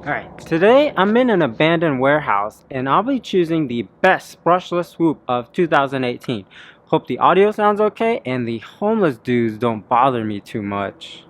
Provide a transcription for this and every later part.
Alright, today I'm in an abandoned warehouse and I'll be choosing the best brushless swoop of 2018. Hope the audio sounds okay and the homeless dudes don't bother me too much.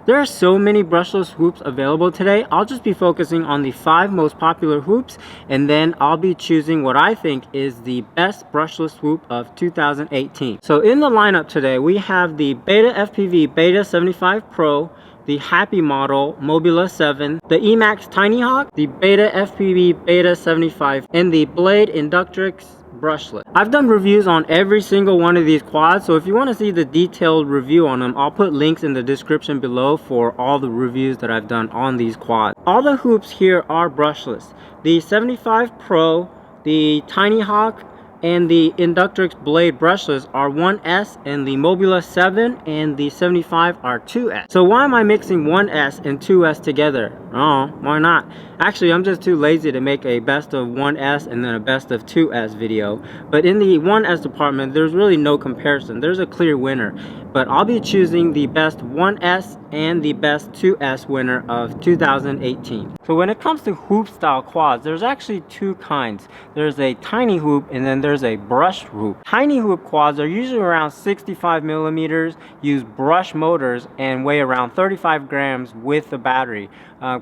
There are so many brushless hoops available today. I'll just be focusing on the 5 most popular hoops, and then I'll be choosing what I think is the best brushless hoop of 2018. So in the lineup today, we have the Beta FPV Beta 75 Pro, the Happy model Mobula 7, the Emax Tiny Hop, the Beta FPV Beta 75, and the Blade Inductrix Brushless. I've done reviews on every single one of these quads, so if you want to see the detailed review on them, I'll put links in the description below for all the reviews that I've done on these quads. All the hoops here are brushless. The 75 Pro, the Tiny Hawk, and the Inductrix Blade brushless are 1S, and the Mobula 7 and the 75 are 2S. So why am I mixing 1S and 2S together? Oh, why not? Actually, I'm just too lazy to make a best of 1S and then a best of 2S video. But in the 1S department, there's really no comparison. There's a clear winner. But I'll be choosing the best 1S and the best 2S winner of 2018. So when it comes to hoop style quads, there's actually 2 kinds. There's a tiny hoop and then there's a brush hoop. Tiny hoop quads are usually around 65 millimeters, use brush motors, and weigh around 35 grams with the battery.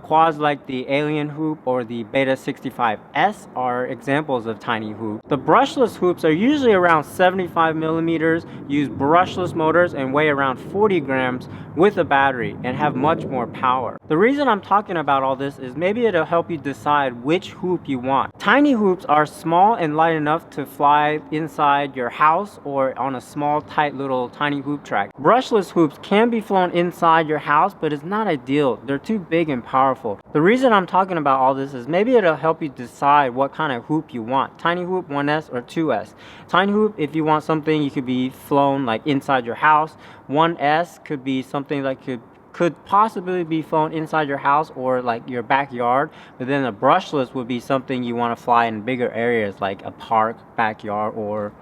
Quads like the Alien hoop or the Beta 65S are examples of tiny hoops. The brushless hoops are usually around 75 millimeters, use brushless motors, and weigh around 40 grams with a battery and have much more power. The reason I'm talking about all this is maybe it'll help you decide which hoop you want. Tiny hoops are small and light enough to fly inside your house or on a small tight little tiny hoop track. Brushless hoops can be flown inside your house, but it's not ideal. They're too big and powerful. The reason I'm talking about all this is maybe it'll help you decide what kind of hoop you want. Tiny hoop, 1S or 2S. Tiny hoop, if you want something you could be flown like inside your house. 1S could be something that could possibly be flown inside your house or like your backyard, but then a brushless would be something you want to fly in bigger areas like a park, backyard, or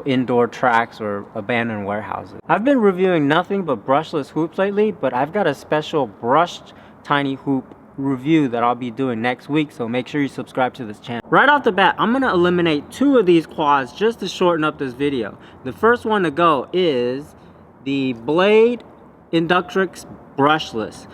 indoor tracks or abandoned warehouses. I've been reviewing nothing but brushless hoops lately, but I've got a special brushed tiny hoop review that I'll be doing next week, so make sure you subscribe to this channel. Right off the bat, I'm going to eliminate 2 of these quads just to shorten up this video. The first one to go is the Blade Inductrix Brushless.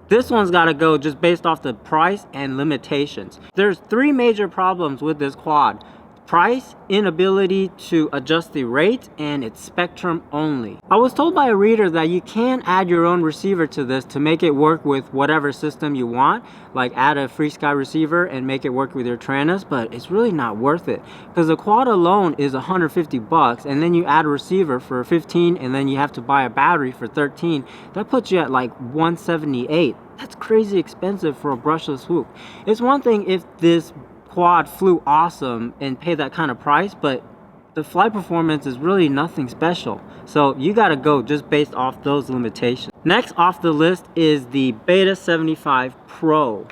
This one's got to go just based off the price and limitations. There's 3 major problems with this quad: price, inability to adjust the rate, and it's spectrum only. I was told by a reader that you can add your own receiver to this to make it work with whatever system you want, like add a FreeSky receiver and make it work with your Tranis, but it's really not worth it because the quad alone is $150 and then you add a receiver for 15 and then you have to buy a battery for 13. That puts you at like $178. That's crazy expensive for a brushless hoop. It's one thing if this quad flew awesome and paid that kind of price, but the flight performance is really nothing special. So you gotta go just based off those limitations. Next off the list is the Beta 75 Pro.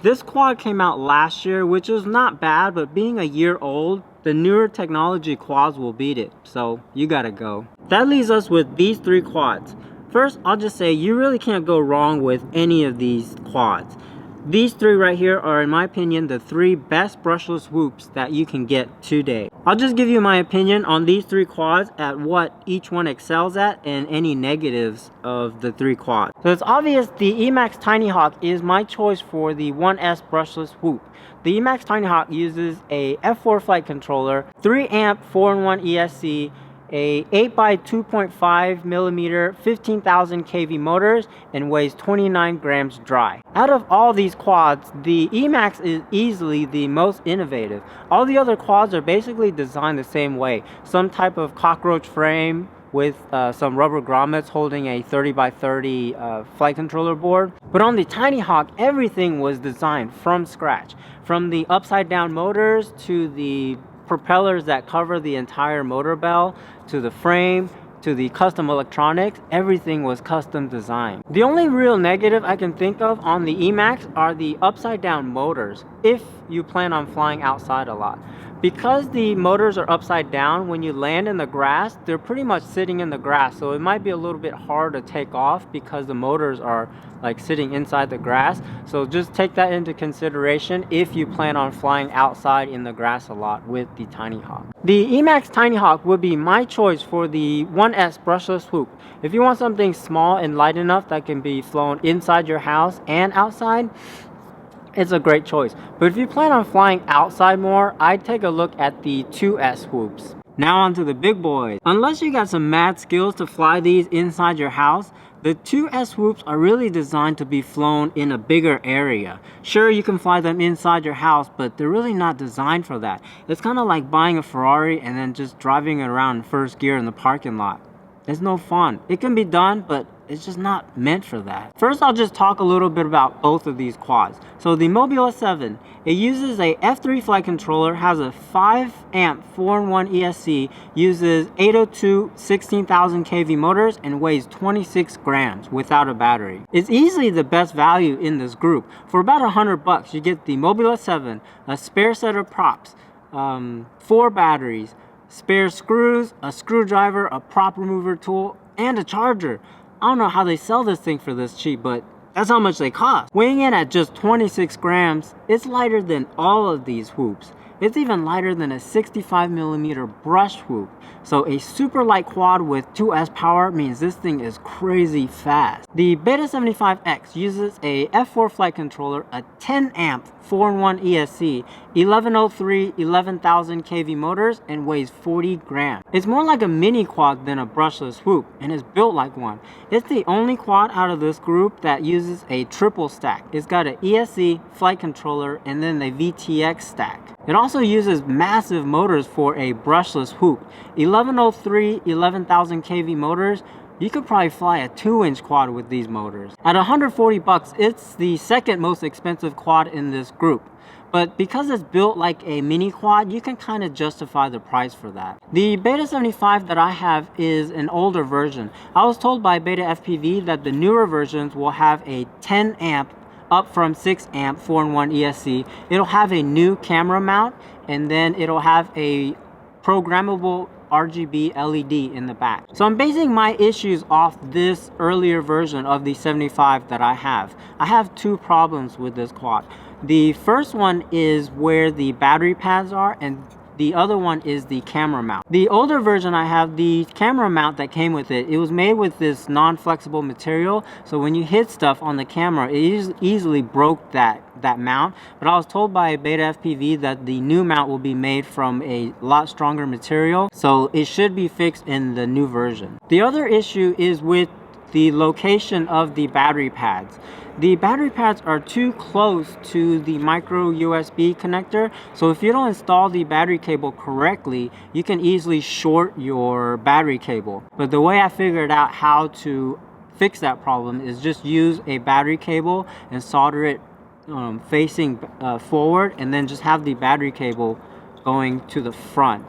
This quad came out last year, which is not bad, but being a year old, the newer technology quads will beat it. So you gotta go. That leaves us with these 3 quads. First, I'll just say you really can't go wrong with any of these quads. These 3 right here are, in my opinion, the 3 best brushless hoops that you can get today. I'll just give you my opinion on these 3 quads at what each one excels at and any negatives of the 3 quads. So it's obvious the Emax Tiny Hop is my choice for the 1S brushless hoop. The Emax Tiny Hop uses a F4 flight controller, 3 amp 4-in-1 ESC, a 8 by 2.5 millimeter 15,000 kV motors, and weighs 29 grams dry. Out of all these quads, the Emax is easily the most innovative. All the other quads are basically designed the same way. Some type of cockroach frame with some rubber grommets holding a 30 by 30 flight controller board. But on the Tiny Hawk, everything was designed from scratch. From the upside down motors to the propellers that cover the entire motor bell, to the frame, to the custom electronics, everything was custom designed. The only real negative I can think of on the Emax are the upside down motors, if you plan on flying outside a lot. Because the motors are upside down, when you land in the grass, they're pretty much sitting in the grass, so it might be a little bit hard to take off because the motors are like sitting inside the grass. So just take that into consideration if you plan on flying outside in the grass a lot with the Tiny Hawk. The Emax Tiny Hawk would be my choice for the 1S brushless swoop. If you want something small and light enough that can be flown inside your house and outside, it's a great choice. But if you plan on flying outside more, I'd take a look at the 2S swoops. Now on to the big boys. Unless you got some mad skills to fly these inside your house, the 2S swoops are really designed to be flown in a bigger area. Sure, you can fly them inside your house, but they're really not designed for that. It's kind of like buying a Ferrari and then just driving it around in first gear in the parking lot. It's no fun. It can be done, but it's just not meant for that. First, I'll just talk a little bit about both of these quads. So the Mobula 7, it uses a F3 flight controller, has a 5 amp 4-in-1 ESC, uses 802 16,000 kV motors, and weighs 26 grams without a battery. It's easily the best value in this group. For about $100, you get the Mobula 7, a spare set of props, 4 batteries, spare screws, a screwdriver, a prop remover tool, and a charger. I don't know how they sell this thing for this cheap, but that's how much they cost. Weighing in at just 26 grams, it's lighter than all of these whoops. It's even lighter than a 65mm brush whoop. So a super light quad with 2S power means this thing is crazy fast. The Beta 75X uses a F4 flight controller, a 10 amp 4-in-1 ESC, 1103 11,000 kV motors, and weighs 40 grams. It's more like a mini quad than a brushless whoop, and is built like one. It's the only quad out of this group that uses a triple stack. It's got an ESC, flight controller, and then a VTX stack. It also uses massive motors for a brushless whoop. 1103 11,000 kV motors. You could probably fly a 2-inch quad with these motors. At $140, it's the second most expensive quad in this group. But because it's built like a mini quad, you can kind of justify the price for that. The Beta 75 that I have is an older version. I was told by Beta FPV that the newer versions will have a 10 amp up from 6 amp 4-in-1 ESC. It'll have a new camera mount, and then it'll have a programmable RGB LED in the back. So I'm basing my issues off this earlier version of the 75 that I have. I have 2 problems with this quad. The first one is where the battery pads are, and the other one is the camera mount. The older version I have, the camera mount that came with it, it was made with this non-flexible material, so when you hit stuff on the camera, it easily broke that mount. But I was told by Beta FPV that the new mount will be made from a lot stronger material, so it should be fixed in the new version. The other issue is with the location of the battery pads. The battery pads are too close to the micro USB connector, so if you don't install the battery cable correctly, you can easily short your battery cable. But the way I figured out how to fix that problem is just use a battery cable and solder it facing forward, and then just have the battery cable going to the front.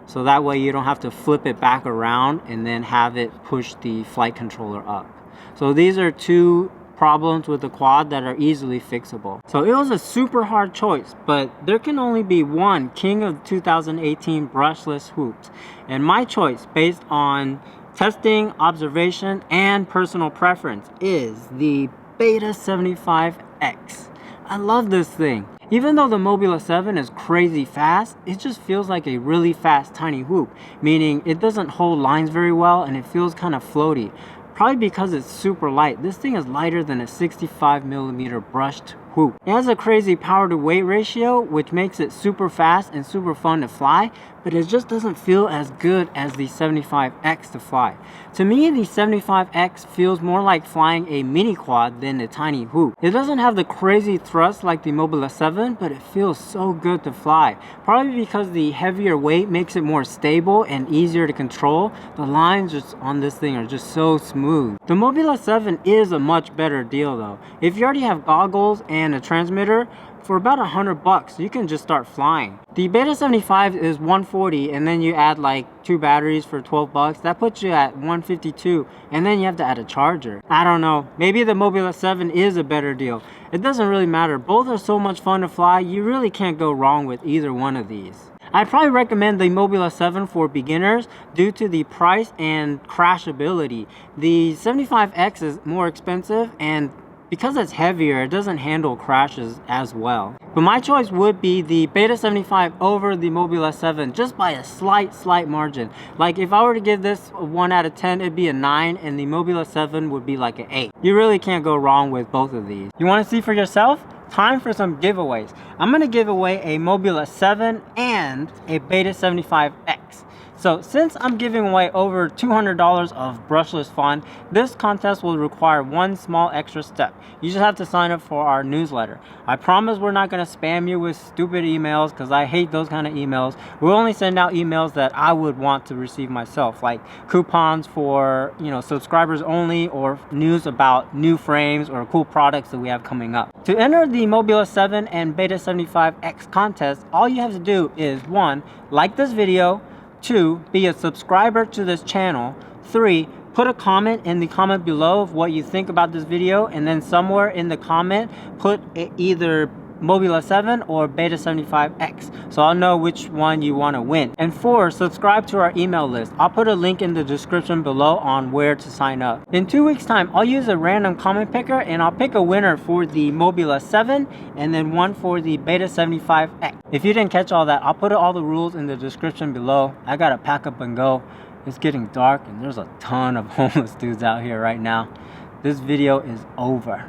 So that way you don't have to flip it back around and then have it push the flight controller up. So these are 2 problems with the quad that are easily fixable. So it was a super hard choice, but there can only be one king of 2018 brushless whoops. And my choice, based on testing, observation, and personal preference, is the Beta 75X. I love this thing. Even though the Mobula 7 is crazy fast, it just feels like a really fast tiny whoop, meaning it doesn't hold lines very well and it feels kind of floaty. Probably because it's super light. This thing is lighter than a 65mm brushed whoop. It has a crazy power to weight ratio, which makes it super fast and super fun to fly, but it just doesn't feel as good as the 75X to fly. To me, the 75X feels more like flying a mini quad than a tiny hoop. It doesn't have the crazy thrust like the Mobula 7, but it feels so good to fly. Probably because the heavier weight makes it more stable and easier to control. The lines just on this thing are just so smooth. The Mobula 7 is a much better deal though. If you already have goggles and a transmitter, for about $100 you can just start flying. The Beta 75 is $140, and then you add like 2 batteries for $12. That puts you at $152, and then you have to add a charger. I don't know, maybe the Mobula 7 is a better deal. It doesn't really matter, both are so much fun to fly, you really can't go wrong with either one of these. I'd probably recommend the Mobula 7 for beginners due to the price and crashability. The 75X is more expensive, and because it's heavier, it doesn't handle crashes as well. But my choice would be the Beta 75 over the Mobula 7, just by a slight margin. Like if I were to give this a 1 out of 10, it'd be a 9, and the Mobula 7 would be like an 8. You really can't go wrong with both of these. You want to see for yourself? Time for some giveaways. I'm going to give away a Mobula 7 and a Beta 75X. So since I'm giving away over $200 of brushless fun, this contest will require one small extra step. You just have to sign up for our newsletter. I promise we're not going to spam you with stupid emails, because I hate those kind of emails. We'll only send out emails that I would want to receive myself, like coupons for, subscribers only, or news about new frames or cool products that we have coming up. To enter the Mobula 7 and Beta 75X contest, all you have to do is 1. Like this video, 2. Be a subscriber to this channel, 3. Put a comment in the comment below of what you think about this video, and then somewhere in the comment put either Mobula 7 or Beta 75X, so I'll know which one you want to win. And 4, subscribe to our email list. I'll put a link in the description below on where to sign up. In 2 weeks time, I'll use a random comment picker, and I'll pick a winner for the Mobula 7 and then one for the Beta 75X. If you didn't catch all that, I'll put all the rules in the description below. I gotta pack up and go. It's getting dark and there's a ton of homeless dudes out here right now. This video is over.